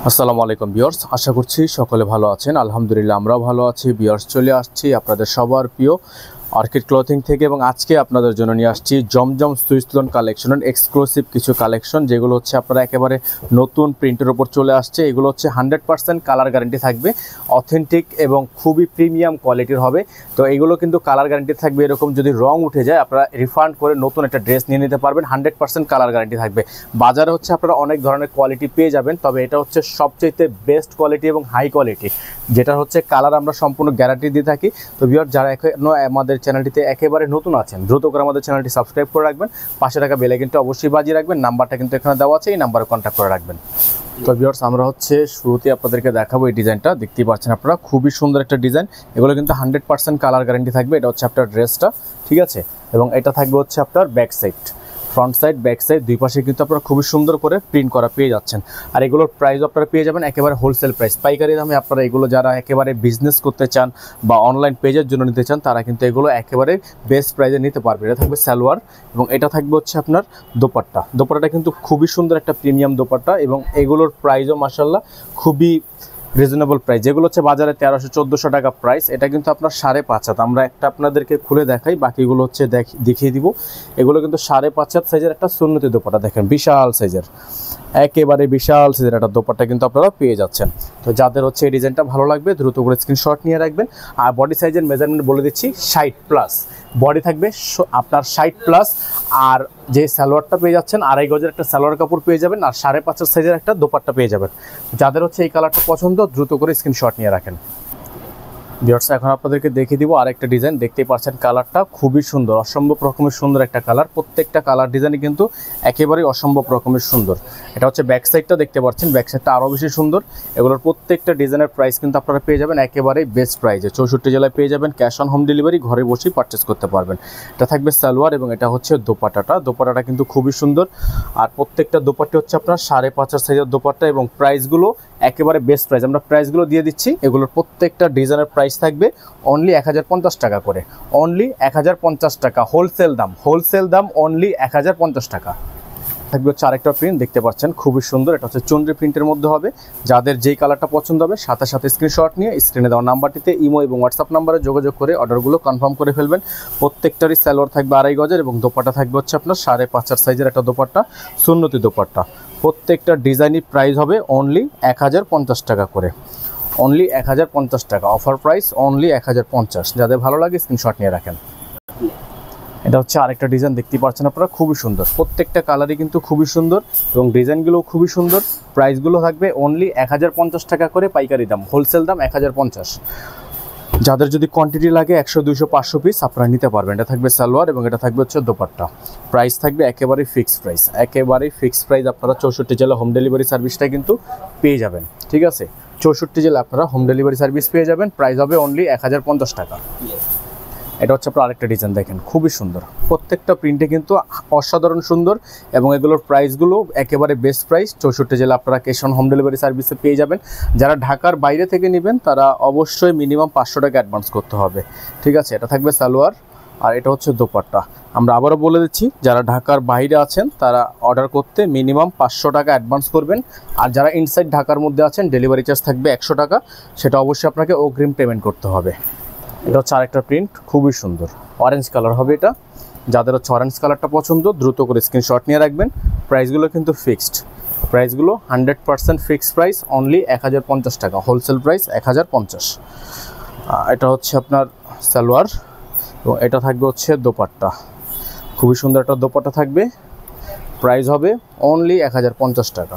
আসসালামু আলাইকুম ভিউয়ার্স, আশা করছি সকলে ভালো আছেন। আলহামদুলিল্লাহ আমরাও ভালো আছি। ভিউয়ার্স, চলে আসছি আপনাদের সবার প্রিয় অর্কিড ক্লথিং থেকে এবং আজকে আপনাদের জন্য নিয়ে আসছি জমজম সুইচ লোন কালেকশনের এক্সক্লুসিভ কিছু কালেকশন, যেগুলো হচ্ছে আপনারা একেবারে নতুন প্রিন্টের ওপর চলে আসছে। এগুলো হচ্ছে 100% কালার গ্যারান্টি থাকবে, অথেন্টিক এবং খুবই প্রিমিয়াম কোয়ালিটির হবে। তো এগুলো কিন্তু কালার গ্যারান্টি থাকবে, এরকম যদি রং উঠে যায় আপনারা রিফান্ড করে নতুন একটা ড্রেস নিয়ে নিতে পারবেন। 100% কালার গ্যারান্টি থাকবে। বাজারে হচ্ছে আপনারা অনেক ধরনের কোয়ালিটি পেয়ে যাবেন, তবে এটা হচ্ছে সবচেয়ে বেস্ট কোয়ালিটি এবং হাই কোয়ালিটি, যেটা হচ্ছে কালার আমরা সম্পূর্ণ গ্যারান্টি দিয়ে থাকি। তো ভিউয়ার, যারা এখনো আমাদের চ্যানেলটিতে একেবারে নতুন আছেন, দ্রুত করে আমাদের চ্যানেলটি সাবস্ক্রাইব করে রাখবেন, পাশে থাকা বেল আইকনটা অবশ্যই বাজিয়ে রাখবেন। নাম্বারটা কিন্তু এখানে দেওয়া আছে, এই নাম্বারে কন্ট্যাক্ট করে রাখবেন। তো ভিউয়ার্স, আমরা হচ্ছে শুরুতে আপনাদেরকে দেখাবো এই ডিজাইনটা। দেখতেই পাচ্ছেন আপনারা, খুবই সুন্দর একটা ডিজাইন। এগুলো কিন্তু 100% কালার গ্যারান্টি থাকবে। এটা হচ্ছে আপনার ড্রেসটা, ঠিক আছে, এবং এটা থাকবে হচ্ছে আপনার back side, front side back side দুই পাশে কিন্তু আপনারা খুবই সুন্দর করে প্রিন্ট করা পেয়ে যাচ্ছেন। আর এগুলোর প্রাইস আপনারা পেয়ে যাবেন একেবারে হোলসেল প্রাইস, পাইকারি দামে। আপনারা এগুলো যারা একেবারে বিজনেস করতে চান বা অনলাইন পেজের জন্য নিতে চান, তারা কিন্তু এগুলো একেবারে বেস্ট প্রাইসে নিতে পারবে। এটা থাকবে সালোয়ার এবং এটা থাকবে হচ্ছে আপনার দোপাট্টা। দোপাট্টাটা কিন্তু খুবই সুন্দর একটা প্রিমিয়াম দোপাট্টা এবং এগুলোর প্রাইসও মাশাআল্লাহ খুবই রিজনেবল প্রাইস। যেগুলো হচ্ছে বাজারে 1300-1400 টাকা প্রাইস, এটা কিন্তু আপনার 5.5 হাত। আমরা একটা আপনাদেরকে খুলে দেখাই, বাকিগুলো হচ্ছে দেখিয়ে দিব। এগুলো কিন্তু 5.5 হাত সাইজের একটা সুন্নতি দোপাট্টা, দেখেন বিশাল সাইজের, একেবারে বিশাল সাইজের একটা দোপাট্টা কিন্তু আপনারা পেয়ে যাচ্ছেন। তো যাদের হচ্ছে এই ডিজাইনটা ভালো লাগবে দ্রুত করে স্ক্রিনশট নিয়ে রাখবেন। আর বডি সাইজের মেজারমেন্ট বলে দিচ্ছি 60+, বডি থাকবে আপনার 60+। আর যে সালোয়ারটা পেয়ে যাচ্ছেন 2.5 গজের একটা সালোয়ার কাপড় পেয়ে যাবেন, আর 5.5 সাইজের একটা দোপাট্টা পেয়ে যাবেন। যাদের হচ্ছে এই কালারটা পছন্দ দ্রুত করে স্ক্রিনশট নিয়ে রাখেন। ভিউয়ার্স, এখন আপনাদেরকে দেখিয়ে দিব আরেকটা ডিজাইন। দেখতেই পাচ্ছেন কালারটা খুবই সুন্দর, অসম্ভব রকমের সুন্দর একটা কালার। প্রত্যেকটা কালার ডিজাইনই কিন্তু একেবারেই অসম্ভব রকমের সুন্দর। এটা হচ্ছে ব্যাক সাইডটা, দেখতে পাচ্ছেন ব্যাক সাইডটা আরও বেশি সুন্দর। এগুলোর প্রত্যেকটা ডিজাইনের প্রাইস কিন্তু আপনারা পেয়ে যাবেন একেবারেই বেস্ট প্রাইসে। 64 জেলায় পেয়ে যাবেন, ক্যাশ অন হোম ডেলিভারি, ঘরে বসেই পারচেস করতে পারবেন। এটা থাকবে সালোয়ার এবং এটা হচ্ছে দোপাট্টাটা। দোপাট্টাটা কিন্তু খুবই সুন্দর। আর প্রত্যেকটা দোপাট্টা হচ্ছে আপনার 5.5 সাইজের দোপাট্টা এবং প্রাইসগুলো একেবারে বেস্ট প্রাইস। আমরা প্রাইসগুলো দিয়ে দিচ্ছি। এগুলোর প্রত্যেকটা ডিজাইনের প্রাইস থাকবে অনলি 1050 টাকা করে, অনলি 1050 টাকা হোলসেল দাম। হোলসেল দাম অনলি 1050 টাকা। থাকবে হচ্ছে আরেকটা প্রিন্ট, দেখতে পাচ্ছেন খুবই সুন্দর। এটা হচ্ছে চুনরি প্রিন্টের মধ্যে হবে। যাদের যেই কালারটা পছন্দ হবে সাথে সাথে স্ক্রিনশট নিয়ে স্ক্রিনে দেওয়া নাম্বারটিতে ইমো এবং হোয়াটসঅ্যাপ নাম্বারে যোগাযোগ করে অর্ডারগুলো কনফার্ম করে ফেলবেন। প্রত্যেকটারই সালোয়ার থাকবে 2.5 গজের এবং দোপাট্টা থাকবে হচ্ছে আপনার 5.5 সাইজের একটা দোপাট্টা, সুন্নতি দোপাট্টা। প্রত্যেকটা ডিজাইনই প্রাইস হবে অনলি 1050 টাকা করে, অনলি 1050 টাকা। Offer price only 1050। যাদের ভালো লাগে স্ক্রিনশট নিয়ে রাখেন। এটা হচ্ছে আরেকটা ডিজাইন, দেখতে পাচ্ছেন আপনারা খুবই সুন্দর। প্রত্যেকটা কালারই কিন্তু খুবই সুন্দর এবং ডিজাইনগুলোও খুবই সুন্দর। প্রাইসগুলো থাকবে অনলি 1050 টাকা করে, পাইকারি দাম, হোলসেল দাম 1050। যাদের যদি কোয়ান্টিটি লাগে 100, 200, 500 পিস আপনারা নিতে পারবেন। এটা থাকবে সালোয়ার এবং এটা থাকবে হচ্ছে দোপাট্টা। প্রাইস থাকবে একেবারেই ফিক্সড প্রাইস, একেবারেই ফিক্সড প্রাইস। আপনারা 64 জেলা হোম ডেলিভারি সার্ভিসটা কিন্তু পেয়ে যাবেন, ঠিক আছে। 64 জেলা আপনারা হোম ডেলিভারি সার্ভিস পেয়ে যাবেন। প্রাইস হবে অনলি 1050 টাকা। এটা হচ্ছে আপনার আরেকটা ডিজাইন, দেখেন খুবই সুন্দর। প্রত্যেকটা প্রিন্টে কিন্তু অসাধারণ সুন্দর এবং এগুলোর প্রাইসগুলো একেবারে বেস্ট প্রাইস। 64 জেলা আপনারা ক্যাশ অন হোম ডেলিভারি সার্ভিসে পেয়ে যাবেন। যারা ঢাকার বাইরে থেকে নেবেন তারা অবশ্যই মিনিমাম 500 টাকা অ্যাডভান্স করতে হবে, ঠিক আছে। এটা থাকবে সালোয়ার আর এটা হচ্ছে দোপাট্টা। আমরা আবারও বলে দিচ্ছি, যারা ঢাকার বাইরে আছেন তারা অর্ডার করতে মিনিমাম 500 টাকা অ্যাডভান্স করবেন। আর যারা ইনসাইড ঢাকার মধ্যে আছেন ডেলিভারি চার্জ থাকবে 100 টাকা, সেটা অবশ্যই আপনাকে অগ্রিম পেমেন্ট করতে হবে। এটা হচ্ছে আরেকটা প্রিন্ট, খুবই সুন্দর, অরেঞ্জ কালার হবে এটা। যাদের হচ্ছে অরেঞ্জ কালারটা পছন্দ দ্রুত করে স্ক্রিনশট নিয়ে রাখবেন। প্রাইসগুলো কিন্তু ফিক্সড, প্রাইসগুলো 100% ফিক্সড প্রাইস, অনলি 1050 টাকা, হোলসেল প্রাইস 1050। এটা হচ্ছে আপনার সালোয়ার এবং এটা থাকবে হচ্ছে দোপাট্টা। খুবই সুন্দর একটা দোপাট্টা থাকবে। প্রাইস হবে অনলি 1050 টাকা,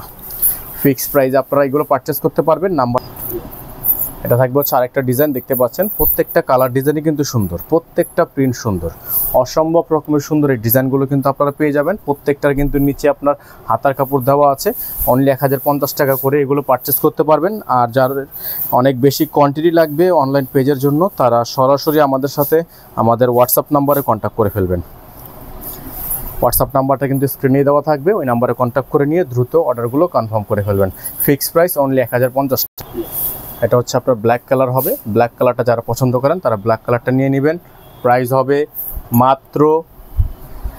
ফিক্সড প্রাইস। আপনারা এগুলো পারচেস করতে পারবেন। নাম্বার এটা থাকবে হচ্ছে আরেকটা ডিজাইন, দেখতে পাচ্ছেন প্রত্যেকটা কালার ডিজাইনই কিন্তু সুন্দর, প্রত্যেকটা প্রিন্ট সুন্দর, অসম্ভব রকমের সুন্দর। এই ডিজাইনগুলো কিন্তু আপনারা পেয়ে যাবেন। প্রত্যেকটার কিন্তু নিচে আপনার হাতার কাপড় দেওয়া আছে। অনলি 1050 টাকা করে এগুলো পারচেস করতে পারবেন। আর যার অনেক বেশি কোয়ান্টিটি লাগবে অনলাইন পেজের জন্য, তারা সরাসরি আমাদের সাথে আমাদের হোয়াটসঅ্যাপ নাম্বারে কন্ট্যাক্ট করে ফেলবেন। হোয়াটসঅ্যাপ নাম্বারটা কিন্তু স্ক্রিনে দেওয়া থাকবে, ওই নাম্বারে কন্ট্যাক্ট করে নিয়ে দ্রুত অর্ডারগুলো কনফার্ম করে ফেলবেন। Fixed price only 1050। এটা হচ্ছে আপনার ব্ল্যাক কালার হবে। ব্ল্যাক কালারটা যারা পছন্দ করেন তারা ব্ল্যাক কালারটা নিয়ে নেবেন। প্রাইস হবে মাত্র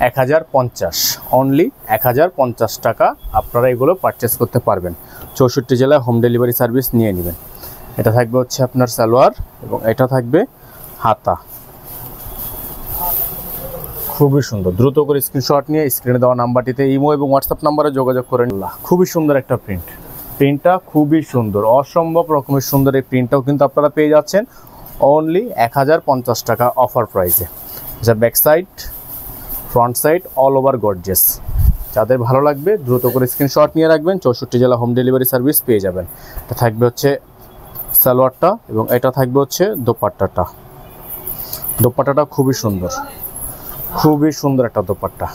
1050, অনলি 1050 টাকা আপনারা এগুলো পারচেস করতে পারবেন। 64 জেলায় হোম ডেলিভারি সার্ভিস নিয়ে নেবেন। এটা থাকবে হচ্ছে আপনার সালোয়ার এবং এটা থাকবে হাতা। খুবই সুন্দর, দ্রুত করে স্ক্রিনশট নিয়ে স্ক্রিনে দেওয়া নাম্বারটিতে ইমো এবং হোয়াটসঅ্যাপ নাম্বারে যোগাযোগ করেন। খুবই সুন্দর একটা প্রিন্টটা খুবই সুন্দর, অসম্ভব রকমের সুন্দর। এই প্রিন্টটাও কিন্তু আপনারা পেয়ে যাচ্ছেন অনলি 1050 টাকা অফার প্রাইসে। যা back side, front side all over gorgeous. যাদের ভালো লাগবে দ্রুত করে স্ক্রিনশট নিয়ে রাখবেন। 64 জেলা হোম ডেলিভারি সার্ভিস পেয়ে যাবেন। এটা থাকবে হচ্ছে সালোয়ারটা এবং এটা থাকবে হচ্ছে দোপাট্টাটা খুবই সুন্দর, খুবই সুন্দর একটা দোপাট্টা।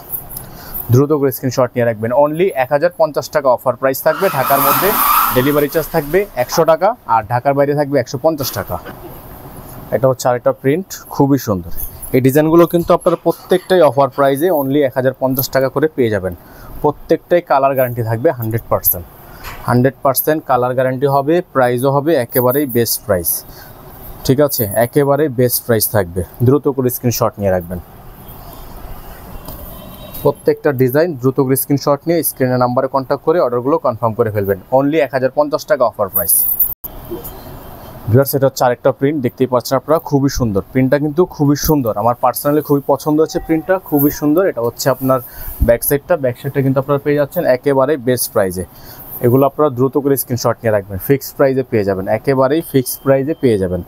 দ্রুত করে স্ক্রিনশট নিয়ে রাখবেন। অনলি 1050 টাকা অফার প্রাইস থাকবে। ঢাকার মধ্যে ডেলিভারি চার্জ থাকবে 100 টাকা আর ঢাকার বাইরে থাকবে 150 টাকা। এটা হচ্ছে আরেকটা প্রিন্ট, খুবই সুন্দর। এই ডিজাইনগুলো কিন্তু আপনারা প্রত্যেকটাই অফার প্রাইসে অনলি 1050 টাকা করে পেয়ে যাবেন। প্রত্যেকটাই কালার গ্যারান্টি থাকবে 100% কালার গ্যারান্টি হবে। প্রাইসও হবে একেবারেই বেস্ট প্রাইস, ঠিক আছে? একেবারে বেস্ট প্রাইস থাকবে। দ্রুত করে স্ক্রিনশট নিয়ে রাখবেন। প্রত্যেকটা ডিজাইন দ্রুত করে স্ক্রিনশট নিয়ে স্ক্রিনের নাম্বারে কন্ট্যাক্ট করে অর্ডারগুলো কনফার্ম করে ফেলবেন। অনলি 1050 টাকা অফার প্রাইস। ভিউয়ার্স, এটা হচ্ছে আরেকটা প্রিন্ট, দেখতেই পাচ্ছেন আপনারা, খুবই সুন্দর। প্রিন্টটা কিন্তু খুবই সুন্দর, আমার পার্সোনালি খুবই পছন্দ হচ্ছে প্রিন্টটা, খুবই সুন্দর। এটা হচ্ছে আপনার ব্যাক সাইডটা কিন্তু আপনারা পেয়ে যাচ্ছেন একেবারে বেস্ট প্রাইসে। এগুলো আপনারা দ্রুত করে স্ক্রিনশট নিয়ে রাখবেন। ফিক্সড প্রাইসে পেয়ে যাবেন, একেবারেই ফিক্সড প্রাইসে পেয়ে যাবেন।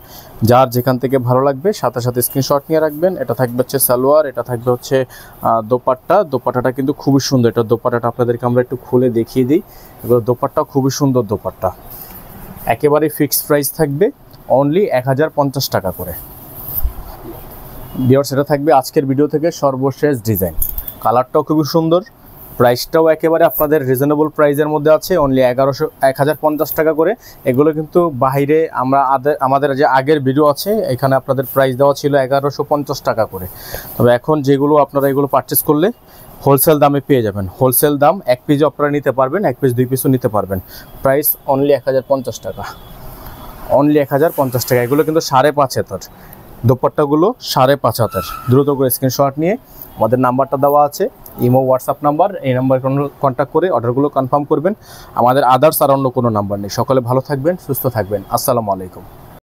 যার যেখান থেকে ভালো লাগবে সাথে সাথে স্ক্রিনশট নিয়ে রাখবেন। এটা থাকবে হচ্ছে সালোয়ার, এটা থাকবে হচ্ছে দোপাট্টাটা কিন্তু খুবই সুন্দর। এটা দোপাট্টাটা আপনাদেরকে আমরা একটু খুলে দেখিয়ে দিই। এগুলো দোপাট্টা খুবই সুন্দর দোপাট্টা, একেবারে ফিক্সড প্রাইস থাকবে অনলি 1050 টাকা করে। ভিউয়ার্স, এটা থাকবে আজকের ভিডিও থেকে সর্বশেষ ডিজাইন। কালারটাও খুবই সুন্দর, প্রাইসটাও একেবারে আপনাদের রিজনেবল প্রাইসের মধ্যে আছে, অনলি 1050 টাকা করে। এগুলো কিন্তু বাইরে আমাদের যে আগের ভিডিও আছে এখানে আপনাদের প্রাইস দেওয়া ছিল 1150 টাকা করে। তবে এখন যেগুলো আপনারা এগুলো পারচেস করলে হোলসেল দামে পেয়ে যাবেন। হোলসেল দাম, এক পিসও আপনারা নিতে পারবেন, এক পিস 2 পিসও নিতে পারবেন। প্রাইস অনলি 1050 টাকা, অনলি 1050 টাকা। এগুলো কিন্তু 5.5 হাতের দোপাট্টাগুলো, 5.5 হাতের। দ্রুত করে স্ক্রিনশট নিয়ে আমাদের নাম্বারটা দেওয়া আছে, ইমো হোয়াটসঅ্যাপ নাম্বার, এই নাম্বারে কন্ট্যাক্ট করে অর্ডারগুলো কনফার্ম করবেন। আমাদের আদার্স আর অন্য কোনো নাম্বার নেই। সকলে ভালো থাকবেন, সুস্থ থাকবেন। আসসালামু আলাইকুম।